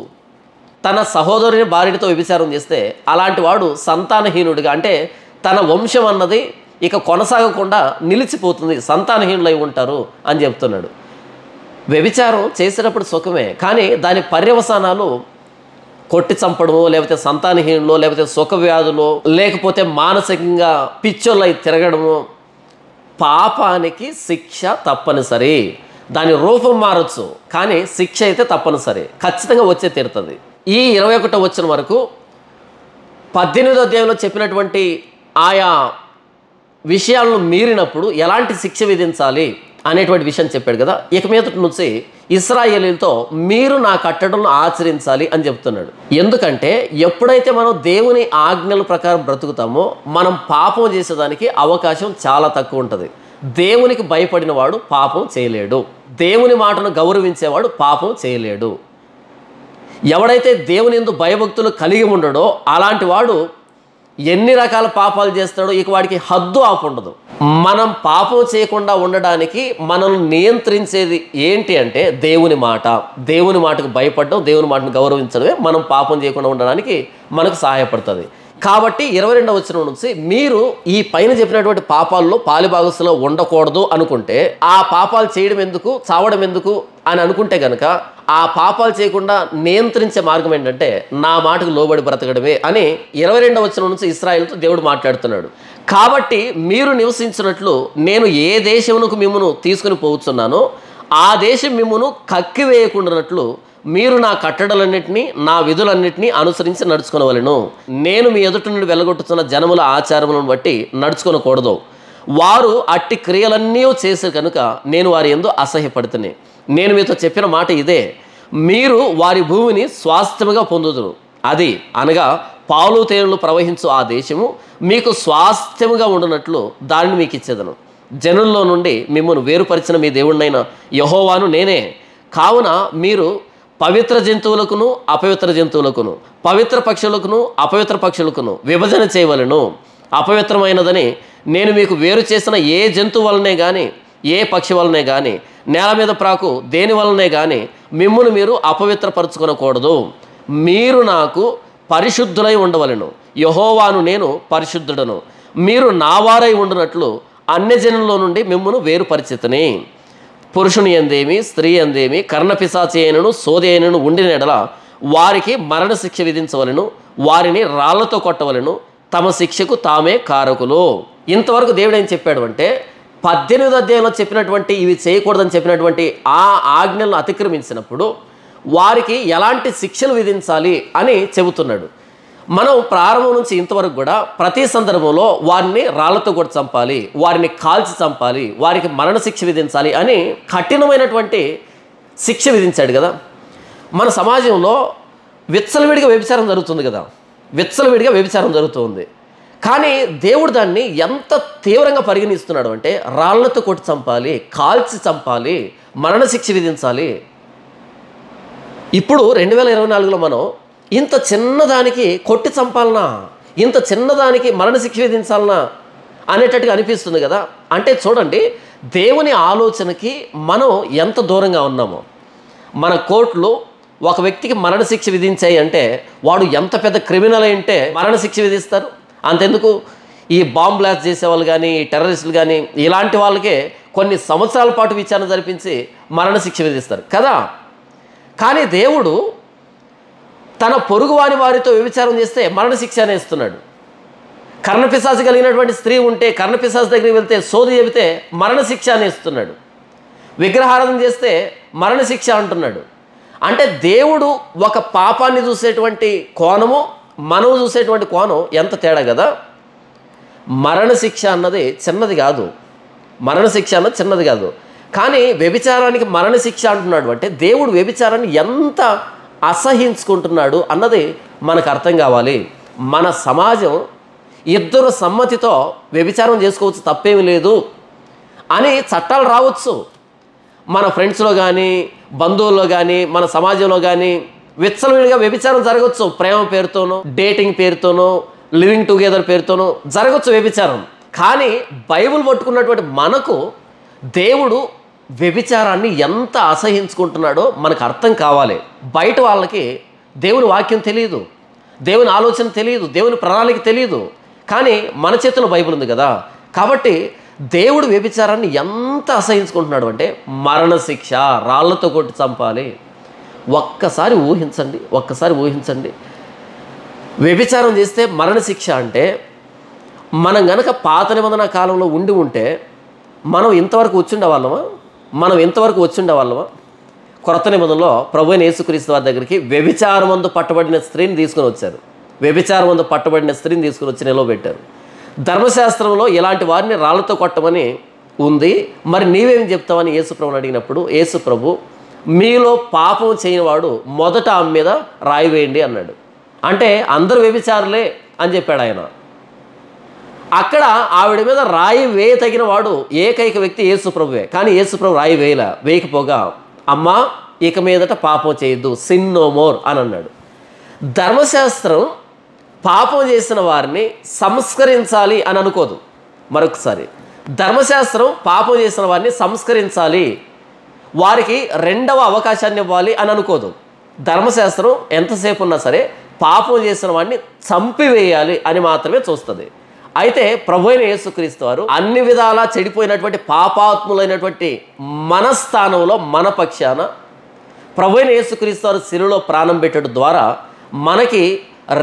తన సహోదరుని భార్యతో వ్యభిచారం చేస్తే అలాంటి వాడు సంతానహీనుడిగా, అంటే తన వంశం అన్నది ఇక కొనసాగకుండా నిలిచిపోతుంది, సంతానహీనులై ఉంటారు అని చెప్తున్నాడు. వ్యభిచారం చేసేటప్పుడు సుఖమే, కానీ దాని పర్యవసానాలు కొట్టి చంపడము, లేకపోతే సంతానహీనులో, లేకపోతే సుఖ వ్యాధులు, లేకపోతే మానసికంగా పిచ్చోళ్ళై తిరగడము. పాపానికి శిక్ష తప్పనిసరి. దాని రూపం మారచ్చు, కానీ శిక్ష అయితే తప్పనిసరి, ఖచ్చితంగా వచ్చే తీరుతుంది. ఈ 21వ వచనం వరకు 18వ అధ్యాయంలో చెప్పినటువంటి ఆయా విషయాలను మీరినప్పుడు ఎలాంటి శిక్ష విధించాలి అనేటువంటి విషయం చెప్పాడు కదా. ఇక మీదటి నుంచి ఇశ్రాయేలీలతో మీరు నా కట్టడలను ఆచరించాలి అని చెప్తున్నాడు. ఎందుకంటే ఎప్పుడైతే మనం దేవుని ఆజ్ఞల ప్రకారం బ్రతుకుతామో మనం పాపం చేసేదానికి అవకాశం చాలా తక్కువ ఉంటుంది. దేవునికి భయపడిన వాడు పాపం చేయలేడు. దేవుని మాటను గౌరవించేవాడు పాపం చేయలేడు. ఎవడైతే దేవుని యందు భయభక్తులు కలిగి ఉండడో అలాంటి వాడు ఎన్ని రకాల పాపాలు చేస్తాడో ఇక వాడికి హద్దు ఆపు ఉండదు. మనం పాపం చేయకుండా ఉండడానికి మనల్ని నియంత్రించేది ఏంటి అంటే దేవుని మాట. దేవుని మాటకు భయపడడం, దేవుని మాటను గౌరవించడమే మనం పాపం చేయకుండా ఉండడానికి మనకు సహాయపడుతుంది. కాబట్టి 22వ వచనం నుంచి మీరు ఈ పైన చెప్పినటువంటి పాపాల్లో పాలిభాగస్సులో ఉండకూడదు అనుకుంటే, ఆ పాపాలు చేయడం ఎందుకు, చావడం ఎందుకు అని అనుకుంటే కనుక ఆ పాపాలు చేయకుండా నియంత్రించే మార్గం ఏంటంటే నా మాటకు లోబడి బ్రతకడమే అని 22వ వచనం నుంచి ఇశ్రాయేలుతో దేవుడు మాట్లాడుతున్నాడు. కాబట్టి మీరు నివసించినట్లు నేను ఏ దేశమునకు మిమ్మును తీసుకుని పోవచ్చున్నానో ఆ దేశం మిమ్మును కక్కివేయకుండానట్లు మీరు నా కట్టడలన్నింటినీ నా విధులన్నింటినీ అనుసరించి నడుచుకొనవలెను. నేను మీ ఎదుటి నుండి వెళ్ళగొట్టుతున్న జనముల ఆచారములను బట్టి నడుచుకొనకూడదు. వారు అట్టి క్రియలన్నీ చేసే కనుక నేను వారి యందు అసహ్యపడుతుని. నేను మీతో చెప్పిన మాట ఇదే, మీరు వారి భూమిని స్వాస్థ్యముగా పొందుదురు. అది అనగా పాలు తేనెలు ప్రవహించు ఆ దేశము మీకు స్వాస్థ్యముగా ఉండునట్లు దానిని మీకు ఇచ్చేదను. జనుల్లో నుండి మిమ్మల్ని వేరుపరిచిన మీ దేవుడినైన యెహోవాను నేనే. కావున మీరు పవిత్ర జంతువులకును అపవిత్ర జంతువులకును, పవిత్ర పక్షులకును అపవిత్ర పక్షులకును విభజన చేయవలెను. అపవిత్రమైనదని నేను మీకు వేరు చేసిన ఏ జంతువు వలనే కానీ, ఏ పక్షి వలనే కానీ, నేల మీద ప్రాకు దేని వలనే కానీ మిమ్మును మీరు అపవిత్రపరచుకొనకూడదు. మీరు నాకు పరిశుద్ధులై ఉండవలెను. యెహోవాను నేను పరిశుద్ధుడను. మీరు నా వారై ఉండునట్లు అన్యజనుల్లో నుండి మిమ్మును వేరుపరిచితిని. పురుషుని ఎందేమి, స్త్రీ ఎందేమి, కర్ణపిశాచి అయినను సోది అయినను ఉండిన ఎడల వారికి మరణశిక్ష విధించవలెను. వారిని రాళ్లతో కొట్టవలెను. తమ శిక్షకు తామే కారకులు. ఇంతవరకు దేవుడు ఏం చెప్పాడు అంటే 18వ అధ్యాయంలో చెప్పినటువంటి ఇవి చేయకూడదని చెప్పినటువంటి ఆ ఆజ్ఞలను అతిక్రమించినప్పుడు వారికి ఎలాంటి శిక్షలు విధించాలి అని చెబుతున్నాడు. మనం ప్రారంభం నుంచి ఇంతవరకు కూడా ప్రతి సందర్భంలో వారిని రాళ్లతో కూడా చంపాలి, వారిని కాల్చి చంపాలి, వారికి మరణశిక్ష విధించాలి అని కఠినమైనటువంటి శిక్ష విధించాడు కదా. మన సమాజంలో విచ్చలవిడిగా వ్యభిచారం జరుగుతుంది కదా, విచ్చలవిడిగా వ్యభిచారం జరుగుతుంది. కానీ దేవుడు దాన్ని ఎంత తీవ్రంగా పరిగణిస్తున్నాడు అంటే రాళ్లతో కొట్టి చంపాలి, కాల్చి చంపాలి, మరణశిక్ష విధించాలి. ఇప్పుడు 2024లో మనం ఇంత చిన్నదానికి కొట్టి చంపాలనా, ఇంత చిన్నదానికి మరణశిక్ష విధించాలనా అనేటట్టుగా అనిపిస్తుంది కదా. అంటే చూడండి, దేవుని ఆలోచనకి మనం ఎంత దూరంగా ఉన్నామో. మన కోర్టులు ఒక వ్యక్తికి మరణశిక్ష విధించాయి అంటే వాడు ఎంత పెద్ద క్రిమినల్ అంటే మరణశిక్ష విధిస్తారు. అంతెందుకు, ఈ బాంబ్ బ్లాస్ట్ చేసేవాళ్ళు కానీ, టెర్రరిస్టులు కానీ ఇలాంటి వాళ్ళకే కొన్ని సంవత్సరాల పాటు విచారణ జరిపించి మరణశిక్ష విధిస్తారు కదా. కానీ దేవుడు తన పొరుగువాని వారితో వ్యభిచారం చేస్తే మరణశిక్ష అనేస్తున్నాడు. కర్ణపిశాచి కలిగినటువంటి స్త్రీ ఉంటే కర్ణపిశాచి దగ్గరికి వెళ్తే సోది చెబితే మరణశిక్ష అని ఇస్తున్నాడు. విగ్రహారాధన చేస్తే మరణశిక్ష అంటున్నాడు. అంటే దేవుడు ఒక పాపాన్ని చూసేటువంటి కోణము, మనం చూసేటువంటి కోణం ఎంత తేడా కదా. మరణశిక్ష అన్నది చిన్నది కాదు, మరణశిక్ష అన్నది చిన్నది కాదు. కానీ వ్యభిచారానికి మరణశిక్ష అంటున్నాడు అంటే దేవుడు వ్యభిచారాన్ని ఎంత అసహించుకుంటున్నాడు అన్నది మనకు అర్థం కావాలి. మన సమాజం ఇద్దరు సమ్మతితో వ్యభిచారం చేసుకోవచ్చు, తప్పేమీ లేదు అని చట్టాలు రావచ్చు. మన ఫ్రెండ్స్లో కానీ, బంధువుల్లో కానీ, మన సమాజంలో కానీ విచ్చలవిడిగా వ్యభిచారం జరగవచ్చు. ప్రేమ పేరుతోనో, డేటింగ్ పేరుతోనో, లివింగ్ టుగెదర్ పేరుతోనో జరగవచ్చు వ్యభిచారం. కానీ బైబిల్ పట్టుకున్నటువంటి మనకు దేవుడు వ్యభిచారాన్ని ఎంత అసహించుకుంటున్నాడో మనకు అర్థం కావాలి. బయట వాళ్ళకి దేవుని వాక్యం తెలియదు, దేవుని ఆలోచన తెలియదు, దేవుని ప్రణాళిక తెలియదు. కానీ మన చేతిలో బైబిల్ ఉంది కదా. కాబట్టి దేవుడు వ్యభిచారాన్ని ఎంత అసహించుకుంటున్నాడు అంటే మరణశిక్ష, రాళ్లతో కొట్టి చంపాలి. ఒక్కసారి ఊహించండి. వ్యభిచారం చేస్తే మరణశిక్ష అంటే మనం గనక పాత నిబంధన కాలంలో ఉంటే మనం ఇంతవరకు వచ్చిండే వాళ్ళమా? కొత్త నిబంధనలో ప్రభువైన యేసుక్రీస్తు వారి దగ్గరికి వ్యభిచారమందు పట్టబడిన స్త్రీని తీసుకుని వచ్చారు. వ్యభిచారమందు పట్టబడిన స్త్రీని తీసుకుని వచ్చి నిలవబెట్టారు. ధర్మశాస్త్రంలో ఇలాంటి వారిని రాళ్లతో కొట్టమని ఉంది, మరి నీవేం చెప్తావని యేసుప్రభుని అడిగినప్పుడు యేసుప్రభు మీలో పాపం చేయనివాడు మొదట ఆమె మీద రాయి వేయండి అన్నాడు. అంటే అందరూ వ్యభిచారులే అని చెప్పాడు ఆయన. అక్కడ ఆవిడ మీద రాయి వేయతగిన వాడు ఏకైక వ్యక్తి యేసుప్రభువే. కానీ యేసుప్రభు రాయి వేయకపోగా అమ్మా ఇక మీదట పాపం చేయొద్దు, సిన్ నో మోర్ అని అన్నాడు. ధర్మశాస్త్రం పాపం చేసిన వారిని సంస్కరించాలి అని అనుకోదు. మరొకసారి, ధర్మశాస్త్రం పాపం చేసిన వారిని సంస్కరించాలి, వారికి రెండవ అవకాశాన్ని ఇవ్వాలి అని అనుకోదు. ధర్మశాస్త్రం ఎంతసేపు ఉన్నా సరే పాపం చేసిన వాడిని చంపివేయాలి అని మాత్రమే చూస్తుంది. అయితే ప్రభువైన యేసుక్రీస్తు వారు అన్ని విధాలా చెడిపోయినటువంటి పాపాత్ములైనటువంటి మన స్థానంలో, మన పక్షాన ప్రభువైన యేసుక్రీస్తు వారు శిలువలో ప్రాణం పెట్టడం ద్వారా మనకి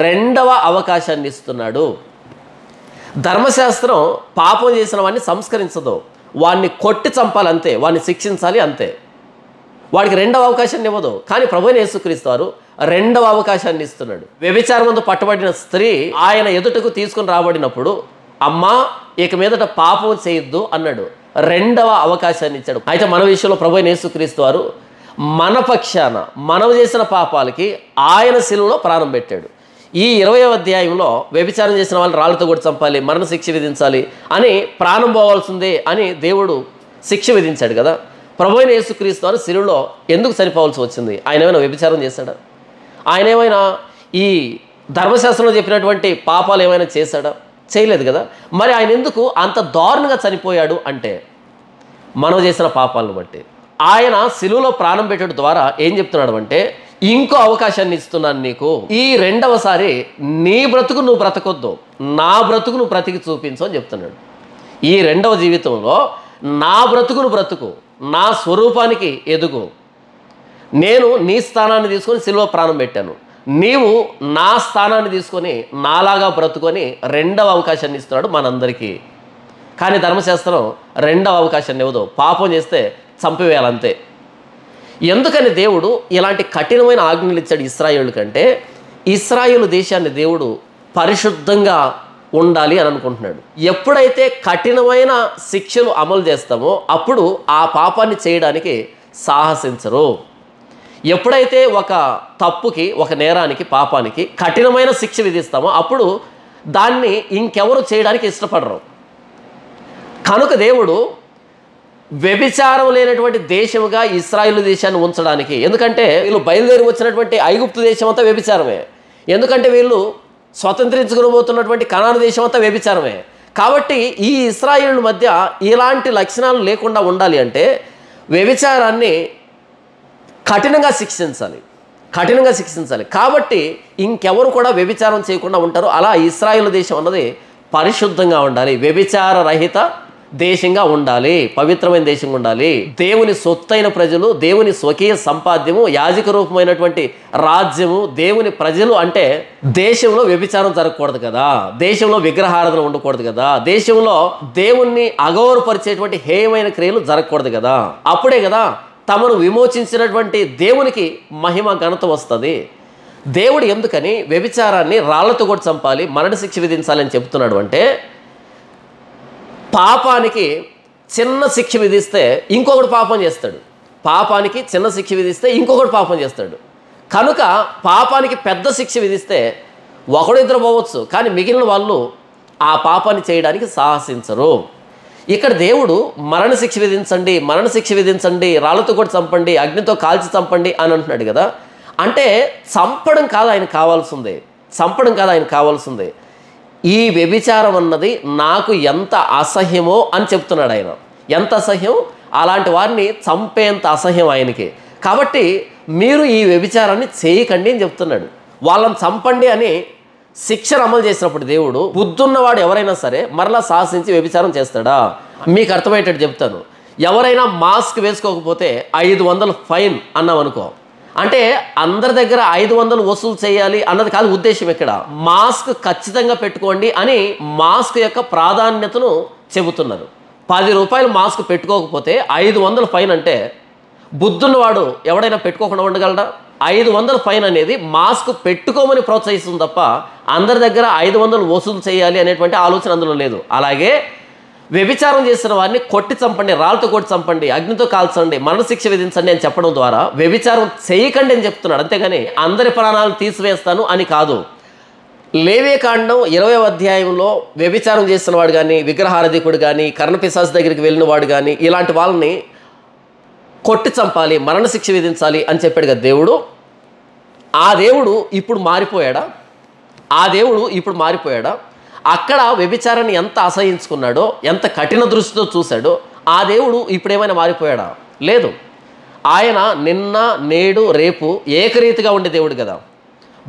రెండవ అవకాశాన్ని ఇస్తున్నాడు. ధర్మశాస్త్రం పాపం చేసిన వాడిని సంస్కరించదు, వాడిని కొట్టి చంపాలి అంతే, వాడిని శిక్షించాలి అంతే, వాడికి రెండవ అవకాశాన్ని ఇవ్వదు. కానీ ప్రభువైన యేసుక్రీస్తు వారు రెండవ అవకాశాన్ని ఇస్తున్నాడు. వ్యభిచారమందు పట్టబడిన స్త్రీ ఆయన ఎదుటకు తీసుకుని రాబడినప్పుడు అమ్మా ఇక మీదట పాపం చేయొద్దు అన్నాడు, రెండవ అవకాశాన్ని ఇచ్చాడు. అయితే మన విషయంలో ప్రభువైన యేసుక్రీస్తు వారు మన పక్షాన మనం చేసిన పాపాలకి ఆయన శిలువలో ప్రాణం పెట్టాడు. ఈ 20వ అధ్యాయంలో వ్యభిచారం చేసిన వాళ్ళని రాళ్ళతో కూడా చంపాలి, మరణ శిక్ష విధించాలి అని, ప్రాణం పోవాల్సిందే అని దేవుడు శిక్ష విధించాడు కదా. ప్రభువైన యేసుక్రీస్తు వారు శిలువలో ఎందుకు చనిపోవాల్సి వచ్చింది? ఆయన ఏమైనా వ్యభిచారం చేశాడా? ఆయన ఏమైనా ఈ ధర్మశాస్త్రంలో చెప్పినటువంటి పాపాలు ఏమైనా చేశాడా? చేయలేదు కదా. మరి ఆయన ఎందుకు అంత దారుణంగా చనిపోయాడు అంటే మనం చేసిన పాపాలను బట్టి. ఆయన శిలువలో ప్రాణం పెట్టడం ద్వారా ఏం చెప్తున్నాడు అంటే ఇంకో అవకాశాన్ని ఇస్తున్నాను నీకు, ఈ రెండవసారి నీ బ్రతుకు నువ్వు బ్రతకొద్దు, నా బ్రతుకు నువ్వు బ్రతికి చూపించు అని చెప్తున్నాడు. ఈ రెండవ జీవితంలో నా బ్రతుకును బ్రతుకు, నా స్వరూపానికి ఎదుగు, నేను నీ స్థానాన్ని తీసుకొని శిలువ ప్రాణం పెట్టాను, నీవు నా స్థానాన్ని తీసుకొని నాలాగా బ్రతుకొని రెండవ అవకాశాన్ని ఇస్తున్నాడు మనందరికీ. కానీ ధర్మశాస్త్రం రెండవ అవకాశాన్ని ఇవ్వదు, పాపం చేస్తే చంపివేయాలంతే. ఎందుకని దేవుడు ఇలాంటి కఠినమైన ఆజ్ఞలు ఇచ్చాడు ఇశ్రాయేలు కంటే? ఇశ్రాయేలు దేశాన్ని దేవుడు పరిశుద్ధంగా ఉండాలి అని అనుకుంటున్నాడు. ఎప్పుడైతే కఠినమైన శిక్షలు అమలు చేస్తామో అప్పుడు ఆ పాపాన్ని చేయడానికి సాహసించరు. ఎప్పుడైతే ఒక తప్పుకి, ఒక నేరానికి, పాపానికి కఠినమైన శిక్ష విధిస్తామో అప్పుడు దాన్ని ఇంకెవరు చేయడానికి ఇష్టపడరు. కనుక దేవుడు వ్యభిచారం లేనటువంటి దేశముగా ఇశ్రాయేలు దేశాన్ని ఉంచడానికి, ఎందుకంటే వీళ్ళు బయలుదేరి వచ్చినటువంటి ఐగుప్తు దేశం అంతా వ్యభిచారమే, ఎందుకంటే వీళ్ళు స్వతంత్రించుకునబోతున్నటువంటి కనాను దేశం అంతా వ్యభిచారమే. కాబట్టి ఈ ఇశ్రాయేలు మధ్య ఇలాంటి లక్షణాలు లేకుండా ఉండాలి అంటే వ్యభిచారాన్ని కఠినంగా శిక్షించాలి. కాబట్టి ఇంకెవరు కూడా వ్యభిచారం చేయకుండా ఉంటారు. అలా ఇశ్రాయేలు దేశం అన్నది పరిశుద్ధంగా ఉండాలి, వ్యభిచార రహిత దేశంగా ఉండాలి, పవిత్రమైన దేశంగా ఉండాలి, దేవుని సొత్తైన ప్రజలు, దేవుని స్వకీయ సంపాద్యము, యాజక రూపమైనటువంటి రాజ్యము, దేవుని ప్రజలు అంటే దేశంలో వ్యభిచారం జరగకూడదు కదా, దేశంలో విగ్రహారాధన ఉండకూడదు కదా, దేశంలో దేవుణ్ణి అగౌరవపరిచేటువంటి హేయమైన క్రియలు జరగకూడదు కదా. అప్పుడే కదా తమను విమోచించినటువంటి దేవునికి మహిమ ఘనత వస్తుంది. దేవుడు ఎందుకని వ్యభిచారాన్ని రాళ్లతో కూడా చంపాలి, మరణశిక్ష విధించాలి అని చెప్తున్నాడు అంటే, పాపానికి చిన్న శిక్ష విధిస్తే ఇంకొకటి పాపం చేస్తాడు, పాపానికి చిన్న శిక్ష విధిస్తే ఇంకొకటి పాపం చేస్తాడు. కనుక పాపానికి పెద్ద శిక్ష విధిస్తే ఒకడు ఇద్దరు పోవచ్చు, కానీ మిగిలిన వాళ్ళు ఆ పాపాన్ని చేయడానికి సాహసించరు. ఇక్కడ దేవుడు మరణశిక్ష విధించండి, మరణశిక్ష విధించండి, రాళ్ళతో కూడా చంపండి, అగ్నితో కాల్చి చంపండి అని అంటున్నాడు కదా. అంటే చంపడం కాదు ఆయన కావాల్సిందే, చంపడం కాదు ఆయన కావాల్సిందే. ఈ వ్యభిచారం అన్నది నాకు ఎంత అసహ్యమో అని చెప్తున్నాడు ఆయన. ఎంత అసహ్యం, అలాంటి వారిని చంపేంత అసహ్యం ఆయనకి. కాబట్టి మీరు ఈ వ్యభిచారాన్ని చేయకండి అని చెప్తున్నాడు. వాళ్ళని చంపండి అని శిక్షను అమలు చేసినప్పుడు దేవుడు, బుద్ధున్నవాడు ఎవరైనా సరే మరలా సాహసించి వ్యభిచారం చేస్తాడా? మీకు అర్థమయ్యేటట్టు చెప్తాను. ఎవరైనా మాస్క్ వేసుకోకపోతే 500 ఫైన్ అన్నాం అనుకో, అంటే అందరి దగ్గర 500 వసూలు చేయాలి అన్నది కాదు ఉద్దేశం. ఇక్కడ మాస్క్ ఖచ్చితంగా పెట్టుకోండి అని మాస్క్ యొక్క ప్రాధాన్యతను చెబుతున్నారు. 10 రూపాయలు మాస్క్ పెట్టుకోకపోతే 500 ఫైన్ అంటే బుద్ధున్నవాడు ఎవడైనా పెట్టుకోకుండా ఉండగలడా? 500 ఫైన్ అనేది మాస్క్ పెట్టుకోమని ప్రోత్సహిస్తుంది తప్ప అందరి దగ్గర 500 వసూలు చేయాలి అనేటువంటి ఆలోచన అందులో లేదు. అలాగే వ్యభిచారం చేసిన వారిని కొట్టి చంపండి, రాళ్ళతో కొట్టి చంపండి, అగ్నితో కాల్చండి, మరణశిక్ష విధించండి అని చెప్పడం ద్వారా వ్యభిచారం చేయకండి అని చెప్తున్నాడు. అంతేగాని అందరి ప్రాణాలు తీసివేస్తాను అని కాదు. లేవియకాండం 20వ అధ్యాయంలో వ్యభిచారం చేసిన వాడు కానీ, విగ్రహారాధికుడు కానీ, కర్ణపిశాచు దగ్గరికి వెళ్ళిన వాడు కానీ ఇలాంటి వాళ్ళని కొట్టి చంపాలి, మరణశిక్ష విధించాలి అని చెప్పాడు కదా దేవుడు. ఆ దేవుడు ఇప్పుడు మారిపోయాడా? ఆ దేవుడు ఇప్పుడు మారిపోయాడా? అక్కడ వ్యభిచారాన్ని ఎంత అసహించుకున్నాడో, ఎంత కఠిన దృష్టితో చూశాడో, ఆ దేవుడు ఇప్పుడు ఏమైనా మారిపోయాడా? లేదు. ఆయన నిన్న, నేడు, రేపు ఏకరీతిగా ఉండే దేవుడు కదా.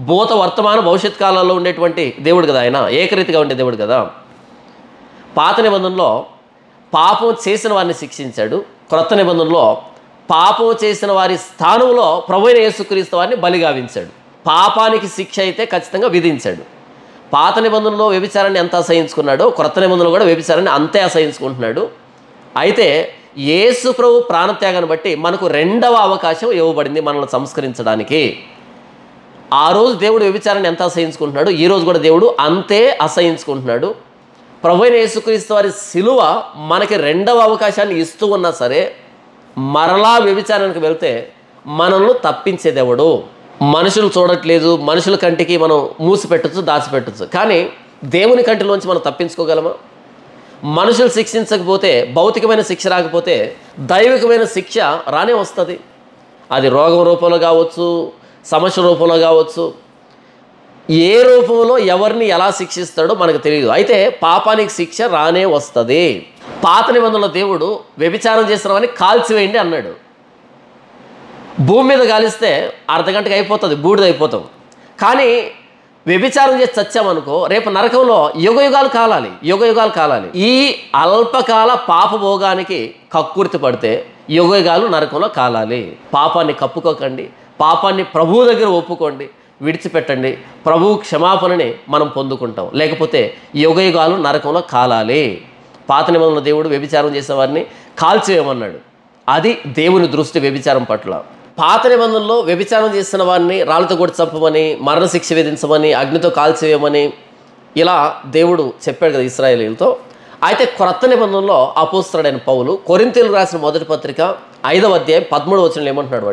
భూత, వర్తమాన, భవిష్యత్ కాలాల్లో ఉండేటువంటి దేవుడు కదా. ఆయన ఏకరీతిగా ఉండే దేవుడు కదా. పాత నిబంధనలో పాపం చేసిన వారిని శిక్షించాడు. క్రొత్త నిబంధనలో పాపం చేసిన వారి స్థానంలో ప్రభువైన యేసుక్రీస్తు వారిని బలిగావించాడు. పాపానికి శిక్ష అయితే ఖచ్చితంగా విధించాడు. పాత నిబంధనలో వ్యభిచారాన్ని ఎంత అసహించుకున్నాడో క్రొత్త నిబంధనలో కూడా వ్యభిచారాన్ని అంతే అసహించుకుంటున్నాడు. అయితే యేసు ప్రభు ప్రాణత్యాగాన్ని బట్టి మనకు రెండవ అవకాశం ఇవ్వబడింది మనల్ని సంస్కరించడానికి. ఆ రోజు దేవుడు వ్యభిచారాన్ని ఎంత అసహించుకుంటున్నాడు, ఈ రోజు కూడా దేవుడు అంతే అసహించుకుంటున్నాడు. ప్రభువైన యేసుక్రీస్తు వారి శిలువ మనకి రెండవ అవకాశాన్ని ఇస్తూ ఉన్నా సరే మరలా వ్యభిచారానికి వెళ్తే మనల్ని తప్పించే దేవుడు. మనుషులు చూడట్లేదు, మనుషుల కంటికి మనం మూసిపెట్టచ్చు, దాచిపెట్టచ్చు, కానీ దేవుని కంటిలోంచి మనం తప్పించుకోగలమా? మనుషులు శిక్షించకపోతే, భౌతికమైన శిక్ష రాకపోతే దైవికమైన శిక్ష రానే వస్తుంది. అది రోగం రూపంలో కావచ్చు, సమస్య రూపంలో కావచ్చు, ఏ రూపంలో ఎవరిని ఎలా శిక్షిస్తాడో మనకు తెలియదు. అయితే పాపానికి శిక్ష రానే వస్తుంది. పాత నిబంధనలో దేవుడు వ్యభిచారం చేసిన వారిని కాల్చివేయండి అన్నాడు. భూమి మీద కాలిస్తే అర్ధగంటకి అయిపోతుంది, బూడిద అయిపోతాం. కానీ వ్యభిచారం చేసి చచ్చామనుకో రేపు నరకంలో యుగయుగాలు కాలాలి, యుగయుగాలు కాలాలి. ఈ అల్పకాల పాప భోగానికి కక్కుర్తి పడితే యుగయుగాలు నరకంలో కాలాలి. పాపాన్ని కప్పుకోకండి, పాపాన్ని ప్రభువు దగ్గర ఒప్పుకోండి, విడిచిపెట్టండి. ప్రభువు క్షమాపణని మనం పొందుకుంటాం. లేకపోతే యుగయుగాలు నరకంలో కాలాలి. పాత నిబంధనలో దేవుడు వ్యభిచారం చేసేవారిని కాల్చేయమన్నాడు. అది దేవుని దృష్టి వ్యభిచారం పట్ల. పాత నిబంధనలో వ్యభిచారం చేసిన వారిని రాళ్ళతో కొట్టి చంపమని, మరణశిక్ష విధించమని, అగ్నితో కాల్చేయమని ఇలా దేవుడు చెప్పాడు కదా ఇశ్రాయేలీయులతో. అయితే క్రొత్త నిబంధనలో అపోస్తలుడైన పౌలు కొరింథీయులకు రాసిన మొదటి పత్రిక 5వ అధ్యాయం 13వ వచనంలో ఏమంటున్నాడు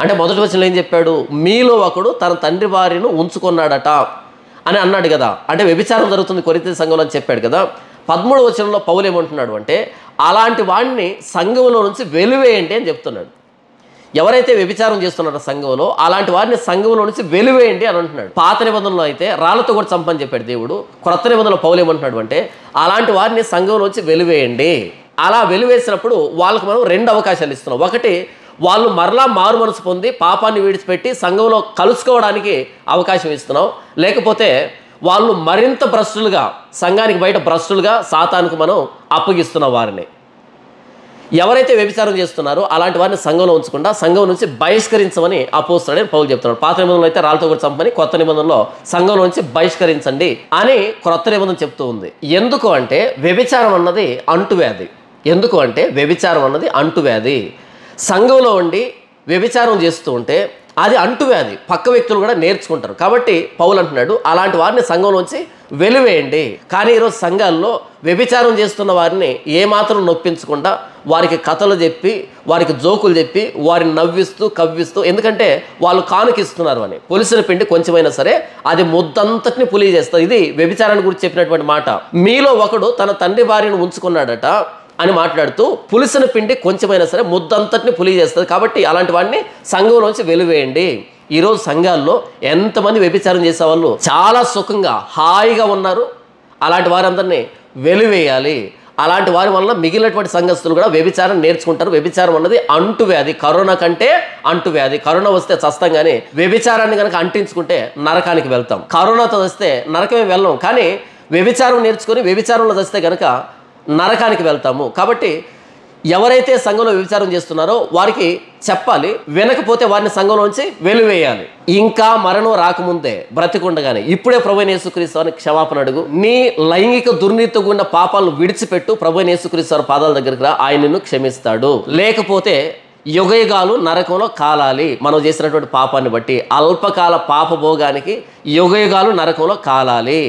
అంటే మొదటి వచనంలో ఏం చెప్పాడు? మీలో ఒకడు తన తండ్రి భార్యను ఉంచుకున్నాడట అని అన్నాడు కదా. అంటే వ్యభిచారం జరుగుతుంది కొరింథీ సంఘంలో అని చెప్పాడు కదా. 13వ వచనంలో పౌలు ఏమంటున్నాడు అంటే అలాంటి వాడిని సంఘంలో నుంచి వెలివేయండి అని చెప్తున్నాడు. ఎవరైతే వ్యభిచారం చేస్తున్నారో సంఘంలో అలాంటి వారిని సంఘంలో నుంచి వెలివేయండి అని అంటున్నాడు. పాత నిబంధనలో అయితే రాళ్ళతో కూడా చంపని చెప్పాడు దేవుడు. క్రొత్త నిబంధనలో పౌలు ఏమంటున్నాడు అంటే అలాంటి వారిని సంఘంలోంచి వెలివేయండి. అలా వెలివేసినప్పుడు వాళ్ళకు మనం 2 అవకాశాలు ఇస్తున్నాం. ఒకటి, వాళ్ళు మరలా మారు మనసు పొంది పాపాన్ని విడిచిపెట్టి సంఘంలో కలుసుకోవడానికి అవకాశం ఇస్తున్నాం. లేకపోతే వాళ్ళు మరింత భ్రష్టులుగా, సంఘానికి బయట భ్రష్టులుగా సాతానుకు మనం అప్పగిస్తున్న వారిని. ఎవరైతే వ్యభిచారం చేస్తున్నారో అలాంటి వారిని సంఘంలో ఉంచకుండా సంఘం నుంచి బహిష్కరించమని అపోస్తలుడైన పౌలు చెప్తున్నాడు. పాత నిబంధనలో అయితే రాళ్ళతో కూడా చంపని, కొత్త నిబంధనలో సంఘం నుంచి బహిష్కరించండి అని క్రొత్త నిబంధన చెప్తూ ఉంది. ఎందుకు అంటే వ్యభిచారం అన్నది అంటువ్యాధి. ఎందుకు అంటే వ్యభిచారం అన్నది అంటువ్యాధి. సంఘంలో ఉండి వ్యభిచారం చేస్తూ ఉంటే అది అంటువ్యాధి, పక్క వ్యక్తులు కూడా నేర్చుకుంటారు. కాబట్టి పౌలు అంటున్నాడు అలాంటి వారిని సంఘంలోంచి వెలివేయండి. కానీ ఈరోజు సంఘాల్లో వ్యభిచారం చేస్తున్న వారిని ఏమాత్రం నొప్పించకుండా వారికి కథలు చెప్పి, వారికి జోకులు చెప్పి, వారిని నవ్విస్తూ కవ్విస్తూ, ఎందుకంటే వాళ్ళు కానుకిస్తున్నారు అని, పులిసిన పిండి కొంచెమైనా సరే అది ముద్దంతటిని పులి చేస్తారు. ఇది వ్యభిచారాన్ని గురించి చెప్పినటువంటి మాట. మీలో ఒకడు తన తండ్రి భార్యను ఉంచుకున్నాడట అని మాట్లాడుతూ, పులిసిన పిండి కొంచెమైనా సరే ముద్దంతటిని పులి చేస్తుంది. కాబట్టి అలాంటి వాడిని సంఘంలోంచి వెలివేయండి. ఈరోజు సంఘాల్లో ఎంతమంది వ్యభిచారం చేసేవాళ్ళు చాలా సుఖంగా హాయిగా ఉన్నారు. అలాంటి వారందరినీ వెలివేయాలి. అలాంటి వారి వల్ల మిగిలినటువంటి సంఘస్థులు కూడా వ్యభిచారం నేర్చుకుంటారు. వ్యభిచారం అన్నది అంటువ్యాధి, కరోనా కంటే అంటువ్యాధి. కరోనా వస్తే చస్తాం, కానీ వ్యభిచారాన్ని కనుక అంటించుకుంటే నరకానికి వెళ్తాం. కరోనాతో వస్తే నరకమే వెళ్ళం, కానీ వ్యభిచారం నేర్చుకొని వ్యభిచారంలో వస్తే కనుక నరకానికి వెళ్తాము. కాబట్టి ఎవరైతే సంఘంలో వ్యభిచారం చేస్తున్నారో వారికి చెప్పాలి, వినకపోతే వారిని సంఘంలోంచి వెలివేయాలి. ఇంకా మరణం రాకముందే, బ్రతికుండగానే ఇప్పుడే ప్రభువైన యేసుక్రీస్తు వారిని క్షమాపణ అడుగు. నీ లైంగిక దుర్నీతితో కూడిన పాపాలను విడిచిపెట్టు, ప్రభువైన యేసుక్రీస్తు వారి పాదాల దగ్గరికి రా, ఆయన నిన్ను క్షమిస్తాడు. లేకపోతే యుగయుగాలు నరకంలో కాలాలి. మనం చేసినటువంటి పాపాన్ని బట్టి అల్పకాల పాపభోగానికి యుగయుగాలు నరకంలో కాలాలి.